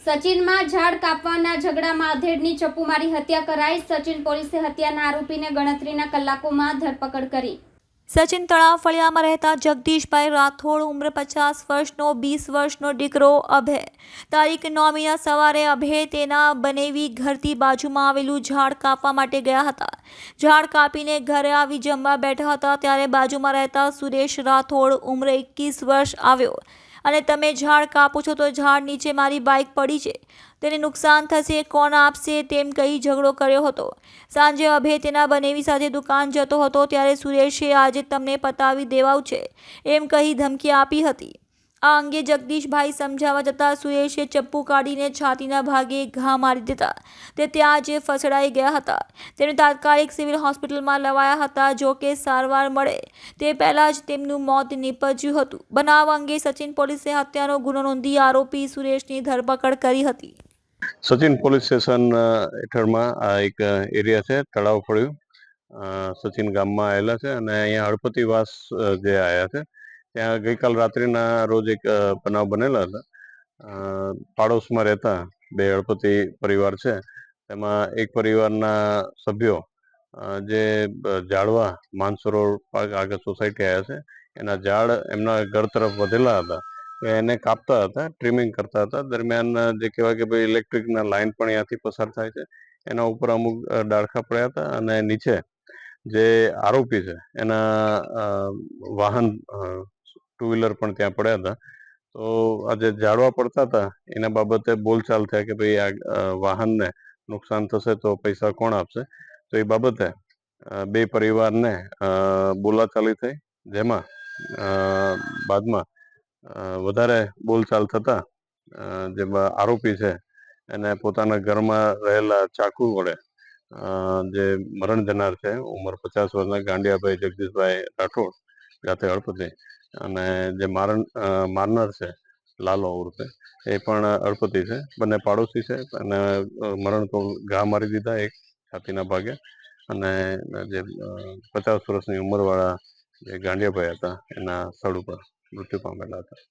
સચિનમાં ઝાડ કાપવાના ઝઘડામાં આધેડની ચપ્પુ મારી હત્યા કરાઈ। સચિન પોલીસે હત્યાના આરોપીને ગણતરીના કલાકોમાં ધરપકડ કરી। સચિન તળાવ ફળિયામાં રહેતા જગદીશભાઈ રાઠોડ ઉંમર 50 વર્ષનો 20 વર્ષનો દીકરો અભય તારીખ 9મીના સવારે અભય તેના બનેવી ઘરથી બાજુમાં આવેલું ઝાડ કાપવા માટે ગયા હતા। ઝાડ કાપીને ઘરે આવી જમવા બેઠા હતા ત્યારે બાજુમાં રહેતા સુરેશ રાઠોડ ઉંમર 21 વર્ષ આવ્યો અને તમે ઝાડ કાપો છો તો ઝાડ નીચે મારી બાઇક પડી છે, તેને નુકસાન થશે, કોણ આપશે તેમ કહી ઝઘડો કર્યો હતો। સાંજે અભય તેના બનેવી સાથે દુકાન જતો હતો ત્યારે સુરેશે આજે તમને પતાવી દેવાવું છે એમ કહી ધમકી આપી હતી। આ અંગે જગદીશભાઈ સમજાવવા જતાં સુરેશે ચપ્પુ કાઢીને છાતીના ભાગે ઘા મારી દેતા તે ત્યાં જ ફસડાઈ ગયા હતા। તેમને તાત્કાલિક સિવિલ હોસ્પિટલમાં લવાયા હતા, જો કે સારવાર મળે તે પહેલાં જ તેમનું મોત નીપજ્યું હતું। બનાવ અંગે સચિન પોલીસે હત્યાનો ગુનો નોંધી આરોપી સુરેશની ધરપકડ કરી હતી। સચિન પોલીસ સ્ટેશન હેઠળમાં આ એક એરિયા છે, તળાવ ફળિયું સચિન ગામમાં આવેલા છે અને અહીંયા હળપતિવાસ જે આવ્યા છે ત્યાં ગઈકાલ રાત્રિના રોજ એક બનાવ બનેલા હતા। પાડોશમાં રહેતા બે હળપતિ પરિવાર છે, તેમાં એક પરિવારના સભ્યો જે ઝાડવા માનસરોવર પાર્ક આગળ સોસાયટી આવ્યા છે એના ઝાડ એમના ઘર તરફ વધેલા હતા, એને કાપતા હતા, ટ્રીમિંગ કરતા હતા। દરમિયાન જે કહેવાય કે ભાઈ ઇલેક્ટ્રિકના લાઇન પણ અહીંયાથી પસાર થાય છે, એના ઉપર અમુક ડાળખા પડ્યા હતા અને નીચે જે આરોપી છે એના વાહન ટુ વ્હીલર પણ ત્યાં પડ્યા હતા। તો આ જે ઝાડવા પડતા હતા એના બાબતે બોલચાલ થયા કે ભાઈ આ વાહનને નુકસાન થશે તો પૈસા કોણ આપશે, તો એ બાબતે બે પરિવારને બોલાચાલી થઈ, જેમાં બાદમાં વધારે બોલચાલ થતા જે આરોપી છે એને પોતાના ઘરમાં રહેલા ચાકુ વડે જે મરણ જનાર છે ઉંમર 50 વર્ષના ગાંડિયાભાઈ જગદીશભાઈ રાઠોડ જાતે હળપતિ અને જે મારનાર છે લાલો ઉર્ફે એ પણ હળપતિ છે, બંને પાડોશી છે અને મરણ ઘા મારી દીધા એક છાતીના ભાગે અને જે 50 વર્ષની ઉંમરવાળા જે ગાંડિયાભાઈ હતા એના સ્થળ ઉપર મૃત્યુ પામેલા હતા।